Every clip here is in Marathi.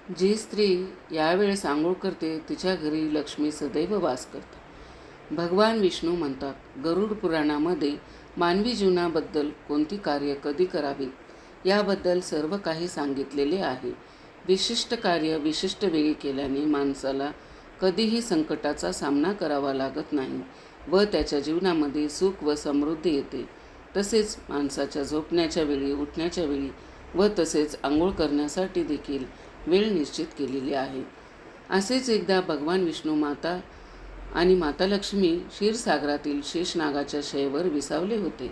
जी स्त्री यावेळेस आंघोळ करते तिच्या घरी लक्ष्मी सदैव वास करते. भगवान विष्णू म्हणतात, गरुड पुराणामध्ये मानवी जीवनाबद्दल कोणती कार्य कधी करावीत याबद्दल सर्व काही सांगितलेले आहे. विशिष्ट कार्य विशिष्ट वेळी केल्याने माणसाला कधीही संकटाचा सामना करावा लागत नाही व त्याच्या जीवनामध्ये सुख व समृद्धी येते. तसेच माणसाच्या झोपण्याच्या वेळी, उठण्याच्या वेळी व तसेच आंघोळ करण्यासाठी देखील वेळ निश्चित केलेली आहे. असेच एकदा भगवान विष्णू माता आणि माता लक्ष्मी क्षीरसागरातील शेषनागाच्या शयेवर विसावले होते.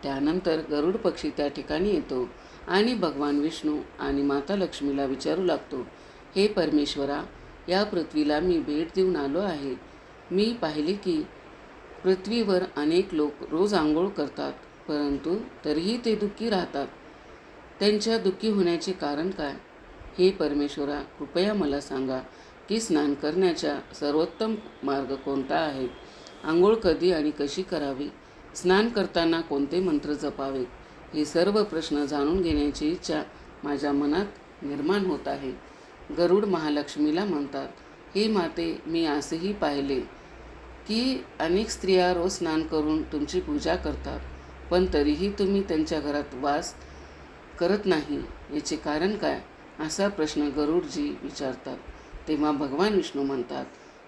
त्यानंतर गरुड पक्षी त्या ठिकाणी येतो आणि भगवान विष्णू आणि माता लक्ष्मीला विचारू लागतो, हे परमेश्वरा, या पृथ्वीला मी भेट देऊन आलो आहे. मी पाहिले की पृथ्वीवर अनेक लोक रोज आंघोळ करतात, परंतु तरीही ते दुःखी राहतात. त्यांच्या दुःखी होण्याचे कारण काय? हे परमेश्वरा, कृपया मला सांगा की स्नान करण्याचा सर्वोत्तम मार्ग कोणता आहे? आंघोळ कधी आणि कशी करावी? स्नान करताना कोणते मंत्र जपावेत? हे सर्व प्रश्न जाणून घेण्याची इच्छा माझ्या मनात निर्माण होत आहे. गरुड महालक्ष्मीला म्हणतात, हे माते, मी असेही पाहिले की अनेक स्त्रिया रोज स्नान करून तुमची पूजा करतात, पण तरीही तुम्ही त्यांच्या घरात वास करत नाही. याचे कारण काय? असा प्रश्न गरुडजी विचारतात. तेव्हा भगवान विष्णू म्हणतात,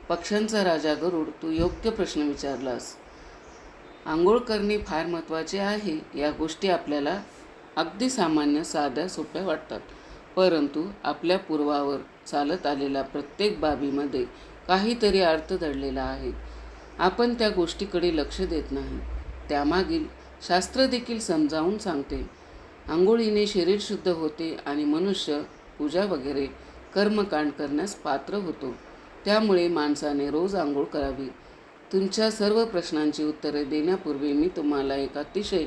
पक्ष्यांचा राजा गरुड, तू योग्य प्रश्न विचारलास. आंघोळ करणे फार महत्त्वाचे आहे. या गोष्टी आपल्याला अगदी सामान्य, साध्या, सोप्या वाटतात, परंतु आपल्या पूर्वावर चालत आलेल्या प्रत्येक बाबीमध्ये काहीतरी अर्थ दडलेला आहे. आपण त्या गोष्टीकडे लक्ष देत नाही. त्यामागील शास्त्र देखील समजावून सांगते. आंघोळीने शरीर शुद्ध होते आणि मनुष्य पूजा वगैरे कर्मकांड करण्यास पात्र होतो. त्यामुळे माणसाने रोज आंघोळ करावी. तुमच्या सर्व प्रश्नांची उत्तरे देण्यापूर्वी मी तुम्हाला एक अतिशय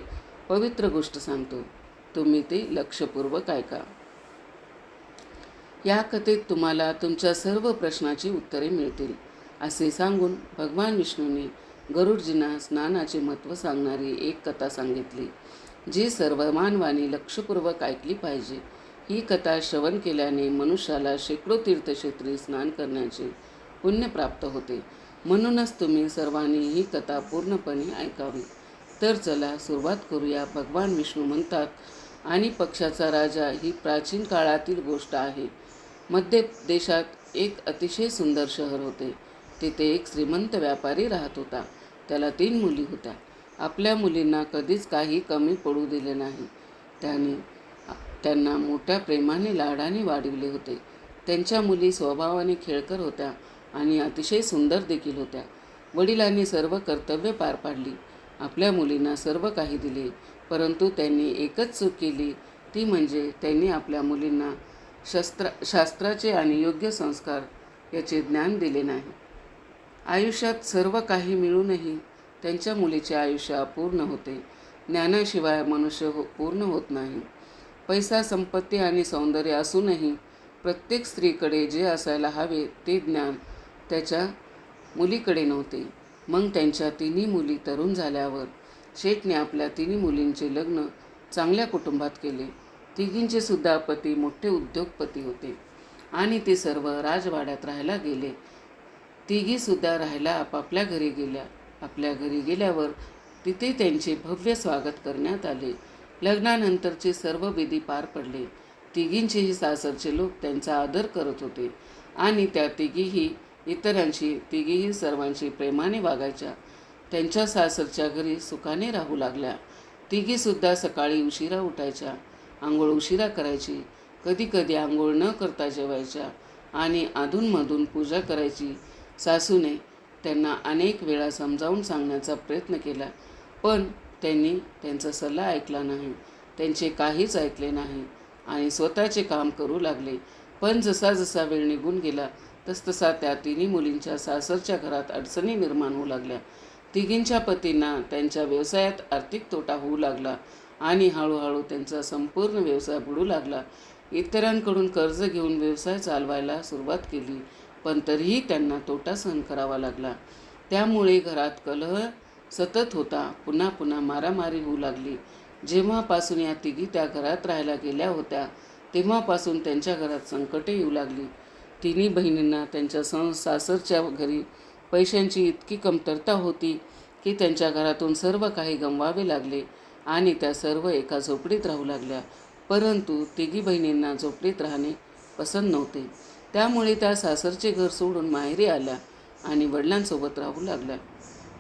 पवित्र गोष्ट सांगतो. तुम्ही ते लक्षपूर्वक ऐका. या कथेत तुम्हाला तुमच्या सर्व प्रश्नांची उत्तरे मिळतील. असे सांगून भगवान विष्णूंनी गरुडजींना स्नानाचे महत्त्व सांगणारी एक कथा सांगितली, जी सर्व मानवाने लक्षपूर्वक ऐकली पाहिजे. ही कथा श्रवण केल्याने मनुष्याला शेकडो तीर्थक्षेत्री स्नान करण्याचे पुण्य प्राप्त होते. म्हणूनच तुम्ही सर्वांनी ही कथा पूर्णपणे ऐकावी. तर चला सुरुवात करूया. भगवान विष्णू म्हणतात, आणि पक्षाचा राजा ही प्राचीन काळातील गोष्ट आहे. मध्य देशात एक अतिशय सुंदर शहर होते. तिथे एक श्रीमंत व्यापारी राहत होता. त्याला 3 मुली होत्या. आपल्या मुलींना कधीच काही कमी पडू दिले नाही. त्यांना मोठ्या प्रेमाने, लाडाने वाढविले होते. त्यांच्या मुली स्वभावाने खेळकर होत्या आणि अतिशय सुंदर देखील होत्या. वडिलांनी सर्व कर्तव्ये पार पाडली. आपल्या मुलींना सर्व काही दिले, परंतु त्यांनी एकच चूक केली, ती म्हणजे त्यांनी आपल्या मुलींना शास्त्राचे आणि योग्य संस्कार याचे ज्ञान दिले नाही. आयुष्यात सर्व काही मिळूनही त्यांच्या मुलीचे आयुष्य अपूर्ण होते. ज्ञानाशिवाय मनुष्य पूर्ण होत नाही. पैसा, संपत्ती आणि सौंदर्य असूनही प्रत्येक स्त्रीकडे जे असायला हवे ते ज्ञान त्याच्या मुलीकडे नव्हते. मग त्यांच्या 3 मुली तरुण झाल्यावर शेठने आपल्या 3 मुलींचे लग्न चांगल्या कुटुंबात केले. तिघींचे सुद्धा पती मोठे उद्योगपती होते आणि ते सर्व राजवाड्यात राहायला गेले. तिघीसुद्धा राहायला आपापल्या घरी गेल्या. आपल्या घरी गेल्यावर तिथे त्यांचे भव्य स्वागत करण्यात आले. लग्नानंतरचे सर्व विधी पार पडले. तिघींचेही सासरचे लोक त्यांचा आदर करत होते आणि त्या तिघीही सर्वांशी प्रेमाने वागायच्या. त्यांच्या सासरच्या घरी सुखाने राहू लागल्या. तिघीसुद्धा सकाळी उशिरा उठायच्या, आंघोळ उशिरा करायची, कधीकधी आंघोळ न करता जेवायच्या आणि अधूनमधून पूजा करायची. सासूने त्यांना अनेक वेळा समजावून सांगण्याचा प्रयत्न केला, पण त्यांनी त्यांचा सल्ला ऐकला नाही. त्यांचे काहीच ऐकले नाही आणि स्वतःचे काम करू लागले. पण जसा जसा वेळ निघून गेला तसतसा त्या 3 मुलींच्या सासरच्या घरात अडचणी निर्माण होऊ लागल्या. तिघींच्या पतींना त्यांच्या व्यवसायात आर्थिक तोटा होऊ लागला आणि हळूहळू त्यांचा संपूर्ण व्यवसाय बुडू लागला. इतरांकडून कर्ज घेऊन व्यवसाय चालवायला सुरुवात केली, पण तरीही त्यांना तोटा सहन करावा लागला. त्यामुळे घरात कलह सतत होता. पुन्हा पुन्हा मारामारी होऊ लागली. जेव्हापासून या तिघी त्या घरात राहायला गेल्या होत्या तेव्हापासून त्यांच्या घरात संकटे येऊ लागली. तिन्ही बहिणींना त्यांच्या सासरच्या घरी पैशांची इतकी कमतरता होती की त्यांच्या घरातून सर्व काही गमवावे लागले आणि त्या सर्व एका झोपडीत राहू लागल्या. परंतु तिघी बहिणींना झोपडीत राहणे पसंत नव्हते. त्यामुळे त्या सासरचे घर सोडून माहेरी आल्या आणि वडिलांसोबत राहू लागल्या.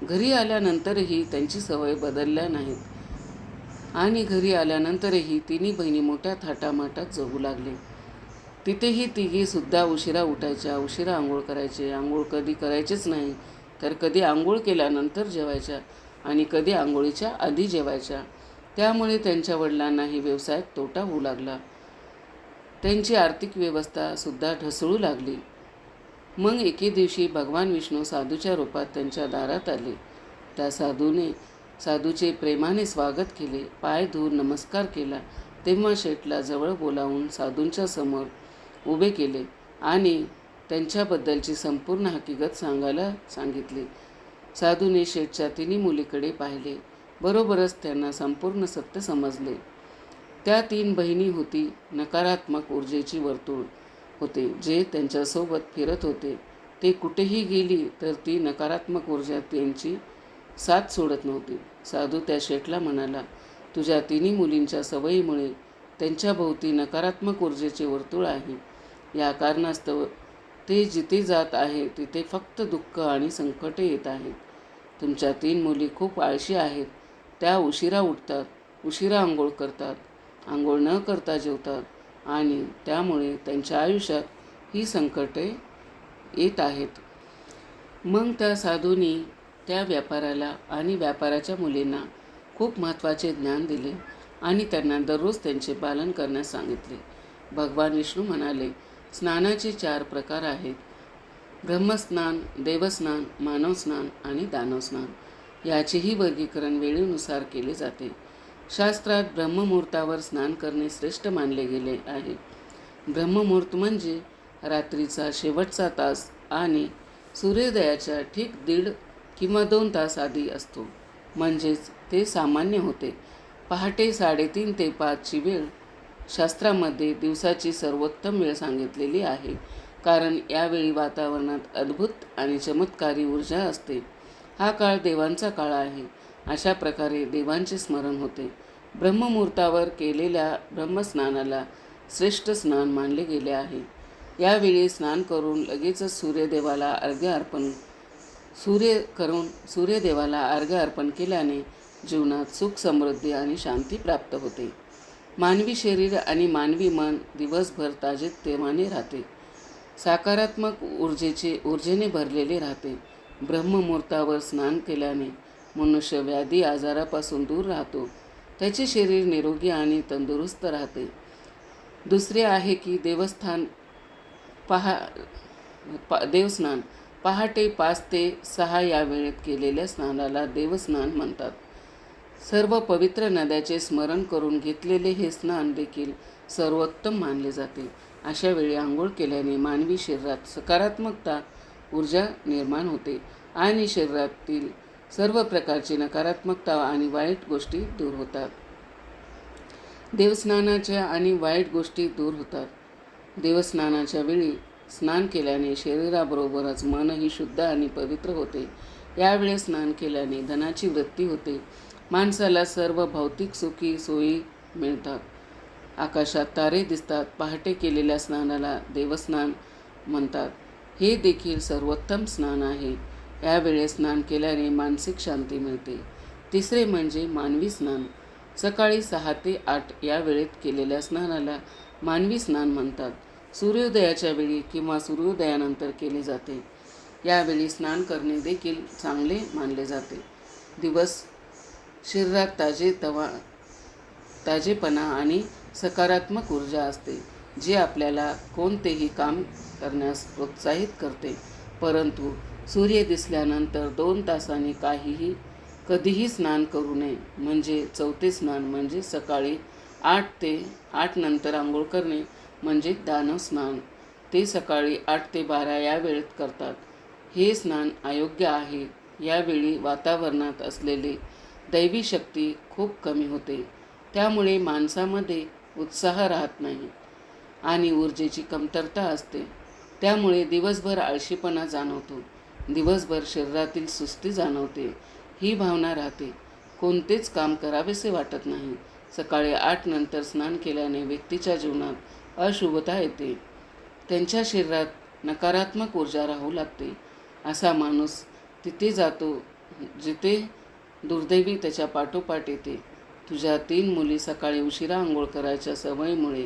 घरी आल्यानंतरही त्यांची सवय बदलल्या नाहीत आणि घरी आल्यानंतरही तिन्ही बहिणी मोठ्या थाटामाटात जगू लागले. तिथेही तिघीसुद्धा उशिरा उठायच्या, उशिरा आंघोळ करायचे. आंघोळ कधी करायचेच नाही तर कधी आंघोळ केल्यानंतर जेवायच्या आणि कधी आंघोळीच्या आधी जेवायच्या. त्यामुळे त्यांच्या वडिलांनाही व्यवसायात तोटा होऊ लागला. त्यांची आर्थिक व्यवस्थासुद्धा ढसळू लागली. मग एके दिवशी भगवान विष्णू साधूच्या रूपात त्यांच्या दारात आले. त्या साधूचे प्रेमाने स्वागत केले, पाय धुवून नमस्कार केला. तेव्हा शेठला जवळ बोलावून साधूंच्या समोर उभे केले आणि त्यांच्याबद्दलची संपूर्ण हकीकत सांगायला सांगितली. साधूने शेठच्या तिन्ही मुलीकडे पाहिले. बरोबरच त्यांना संपूर्ण सत्य समजले. त्या 3 बहिणी होती नकारात्मक ऊर्जेची वर्तुळ होते जे त्यांच्यासोबत फिरत होते. ते कुठेही गेली तर ती नकारात्मक ऊर्जा त्यांची साथ सोडत नव्हती. साधू त्या शेठला म्हणाला, तुझ्या तिन्ही मुलींच्या सवयीमुळे त्यांच्याभोवती नकारात्मक ऊर्जेचे वर्तुळ आहे. या कारणास्तव ते जिथे जात आहे तिथे फक्त दुःख आणि संकटे येत आहेत. तुमच्या 3 मुली खूप आळशी आहेत. त्या उशिरा उठतात, उशिरा आंघोळ करतात, आंघोळ न करता जेवतात आणि त्यामुळे त्यांच्या आयुष्यात ही संकटे येत आहेत. मग त्या साधूंनी त्या व्यापाराला आणि व्यापाराच्या मुलींना खूप महत्त्वाचे ज्ञान दिले आणि त्यांना दररोज त्यांचे पालन करण्यास सांगितले. भगवान विष्णू म्हणाले, स्नानाचे 4 प्रकार आहेत: ब्रह्मस्नान, देवस्नान, मानवस्नान आणि दानवस्नान. याचेही वर्गीकरण वेळेनुसार केले जाते. शास्त्रात ब्रह्ममुहूर्तावर स्नान करणे श्रेष्ठ मानले गेले आहे. ब्रह्ममुहूर्त म्हणजे रात्रीचा शेवटचा तास आणि सूर्योदयाच्या ठीक 1.5 किंवा 2 तास आधी असतो, म्हणजेच ते सामान्य होते. पहाटे 3:30 ते 5 ची वेळ शास्त्रामध्ये दिवसाची सर्वोत्तम वेळ सांगितलेली आहे, कारण यावेळी वातावरणात अद्भुत आणि चमत्कारी ऊर्जा असते. हा काळ देवांचा काळ आहे. अशा प्रकारे देवांचे स्मरण होते. ब्रह्ममुहूर्तावर केलेल्या ब्रह्मस्नानाला श्रेष्ठ स्नान मानले गेले आहे. यावेळी स्नान करून लगेचच सूर्यदेवाला अर्घ्य अर्पण केल्याने जीवनात सुख, समृद्धी आणि शांती प्राप्त होते. मानवी शरीर आणि मानवी मन दिवसभर ताजेतवाने राहते. सकारात्मक ऊर्जेने भरलेले राहते. ब्रह्ममुहूर्तावर स्नान केल्याने मनुष्य व्याधी आजारापासून दूर राहतो. त्याचे शरीर निरोगी आणि तंदुरुस्त राहते. दुसरे आहे की देवस्नान. पहाटे 5 ते 6 या वेळेत केलेल्या स्नानाला देवस्नान म्हणतात. सर्व पवित्र नद्याचे स्मरण करून घेतलेले हे स्नान देखील सर्वोत्तम मानले जाते. अशा वेळी आंघोळ केल्याने मानवी शरीरात सकारात्मकता ऊर्जा निर्माण होते आणि शरीरातील सर्व प्रकारची नकारात्मकता आणि वाईट गोष्टी दूर होतात. देवस्नानाच्या आणि वाईट गोष्टी दूर होतात. देवस्नानाच्या वेळी स्नान केल्याने शरीराबरोबरच मनही शुद्ध आणि पवित्र होते. यावेळी स्नान केल्याने धनाची वृद्धी होते. माणसाला सर्व भौतिक सुखी सोयी मिळतात. आकाशात तारे दिसतात. पहाटे केलेल्या स्नानाला देवस्नान म्हणतात. हे देखील सर्वोत्तम स्नान आहे. यावेळी स्नान केल्याने मानसिक शांती मिळते. तिसरे म्हणजे मानवी स्नान. सकाळी 6 ते 8 या वेळेत केलेल्या स्नानाला मानवी स्नान म्हणतात. सूर्योदयाच्या वेळी किंवा सूर्योदयानंतर केले जाते. यावेळी स्नान करणे देखील चांगले मानले जाते. शरीरात ताजेपणा आणि सकारात्मक ऊर्जा असते, जे आपल्याला कोणतेही काम करण्यास प्रोत्साहित करते. परंतु सूर्य दिसल्यानंतर 2 तासांनी कधीही स्नान करू नये. म्हणजे 4थे स्नान म्हणजे सकाळी 8 नंतर आंघोळ करणे म्हणजे दानव स्नान. ते सकाळी 8 ते 12 या वेळेत करतात. हे स्नान अयोग्य आहे. यावेळी वातावरणात असलेली दैवी शक्ती खूप कमी होते. त्यामुळे माणसामध्ये उत्साह राहत नाही. आणि ऊर्जेची कमतरता असते. त्यामुळे दिवसभर आळशीपणा जाणवतो. दिवसभर शरीरातील सुस्ती जाणवते. ही भावना राहते. कोणतेच काम करावेसे वाटत नाही. सकाळी 8 नंतर स्नान केल्याने व्यक्तीच्या जीवनात अशुभता येते. त्यांच्या शरीरात नकारात्मक ऊर्जा राहू लागते. असा माणूस तिथे जातो जिथे दुर्दैवी त्याच्या पाठोपाठ येते. तुझ्या 3 मुली सकाळी उशिरा आंघोळ करायच्या सवयीमुळे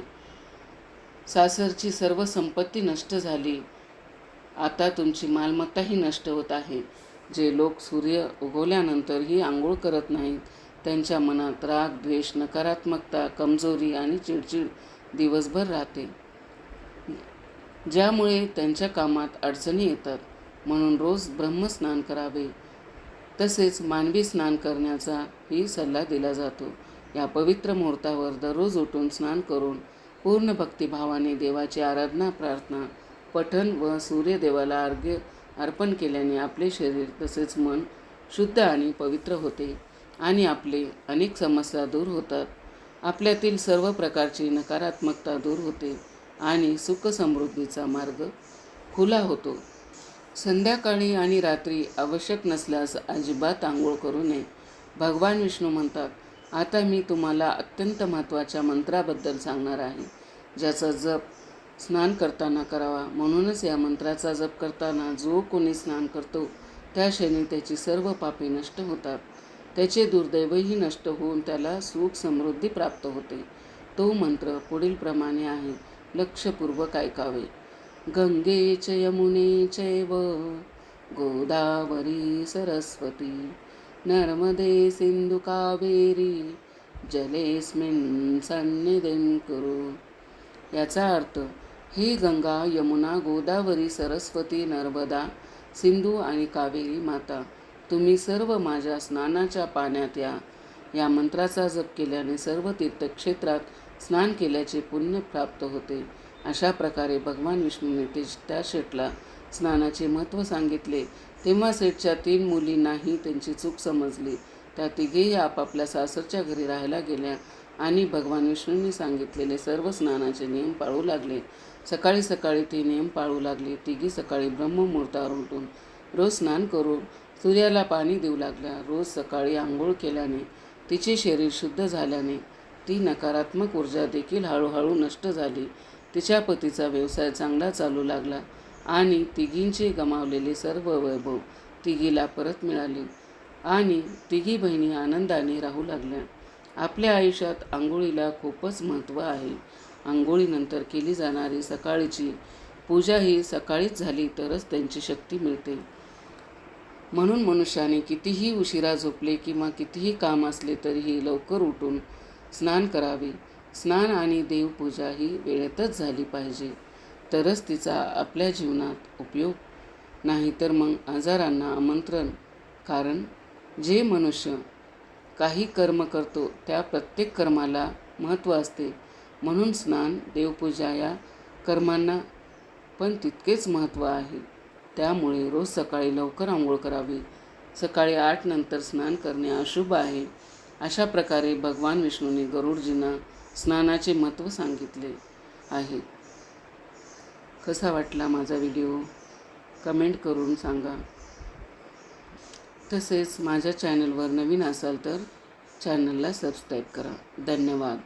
सासरची सर्व संपत्ती नष्ट झाली. आता तुमची मालमत्ताही नष्ट होत आहे. जे लोक सूर्य उगवल्यानंतरही आंघोळ करत नाहीत, त्यांच्या मनात राग, द्वेष, नकारात्मकता, कमजोरी आणि चिडचिड दिवसभर राहते, ज्यामुळे त्यांच्या कामात अडचणी येतात. म्हणून रोज ब्रह्मस्नान करावे. तसेच मानवी स्नान करण्याचाही सल्ला दिला जातो. या पवित्र मुहूर्तावर दररोज उठून स्नान करून पूर्ण भक्तिभावाने देवाची आराधना, प्रार्थना, पठण व सूर्यदेवाला अर्घ्य अर्पण केल्याने आपले शरीर तसेच मन शुद्ध आणि पवित्र होते आणि आपले अनेक समस्या दूर होतात. आपल्यातील सर्व प्रकारची नकारात्मकता दूर होते आणि सुख समृद्धीचा मार्ग खुला होतो. संध्याकाळी आणि रात्री आवश्यक नसल्यास अजिबात आंघोळ करू नये. भगवान विष्णू म्हणतात, आता मी तुम्हाला अत्यंत महत्त्वाच्या मंत्राबद्दल सांगणार आहे, ज्याचा जप स्नान करताना करावा. म्हणूनच या मंत्राचा जप करताना जो कोणी स्नान करतो त्या क्षणी त्याची सर्व पापे नष्ट होतात. त्याचे दुर्दैवही नष्ट होऊन त्याला सुख समृद्धी प्राप्त होते. तो मंत्र पुढील प्रमाणे आहे. लक्षपूर्वक ऐकावे. गंगे च यमुने चैव गोदावरी सरस्वती नर्मदे सिंधु कावेरी जलेस्मिन् सन्निधिं कुरु. याचा अर्थ, ही गंगा, यमुना, गोदावरी, सरस्वती, नर्मदा, सिंधू आणि कावेरी माता, तुम्ही सर्व माझ्या स्नानाच्या पाण्यात या मंत्राचा जप केल्याने सर्व तीर्थक्षेत्रात स्नान केल्याचे पुण्य प्राप्त होते. अशा प्रकारे भगवान विष्णूने त्या शेठला स्नानाचे महत्त्व सांगितले. तेव्हा शेठच्या 3 मुलींनाही त्यांची चूक समजली. त्या तिघेही आपापल्या सासरच्या घरी राहायला गेल्या आणि भगवान विष्णूंनी सांगितलेले सर्व स्नानाचे नियम पाळू लागले. सकाळी सकाळी ते नियम पाळू लागले. तिघी सकाळी ब्रह्ममुहूर्तावर उठून रोज स्नान करून सूर्याला पाणी देऊ लागल्या. रोज सकाळी आंघोळ केल्याने तिचे शरीर शुद्ध झाल्याने ती नकारात्मक ऊर्जा देखील हळूहळू नष्ट झाली. तिच्या पतीचा व्यवसाय चांगला चालू लागला आणि तिघींचे गमावलेले सर्व वैभव तिघीला परत मिळाले आणि तिघी बहिणी आनंदाने राहू लागल्या. आपल्या आयुष्यात आंघोळीला खूपच महत्त्व आहे. आंघोळीनंतर केली जाणारी सकाळची पूजा ही सकाळीच झाली तरच त्यांची शक्ती मिळते. म्हणून मनुष्याने कितीही उशिरा झोपले किंवा कितीही काम असले तरीही लवकर उठून स्नान करावे. स्नान आणि देवपूजा ही वेळेतच झाली पाहिजे, तरच तिचा आपल्या जीवनात उपयोग, नाही तर मग आजारांना आमंत्रण. कारण जे मनुष्य काही कर्म करतो त्या प्रत्येक कर्माला महत्त्व असते. म्हणून स्नान, देवपूजा या कर्मांना पण तितकेच महत्त्व आहे. त्यामुळे रोज सकाळी लवकर आंघोळ करावी. सकाळी 8 नंतर स्नान करणे अशुभ आहे. अशा प्रकारे भगवान विष्णूने गरुडजींना स्नानाचे महत्त्व सांगितले आहे. कसा वाटला माझा व्हिडिओ कमेंट करून सांगा. तसेच माझ्या चॅनलवर नवीन असाल तर चॅनलला सबस्क्राईब करा. धन्यवाद.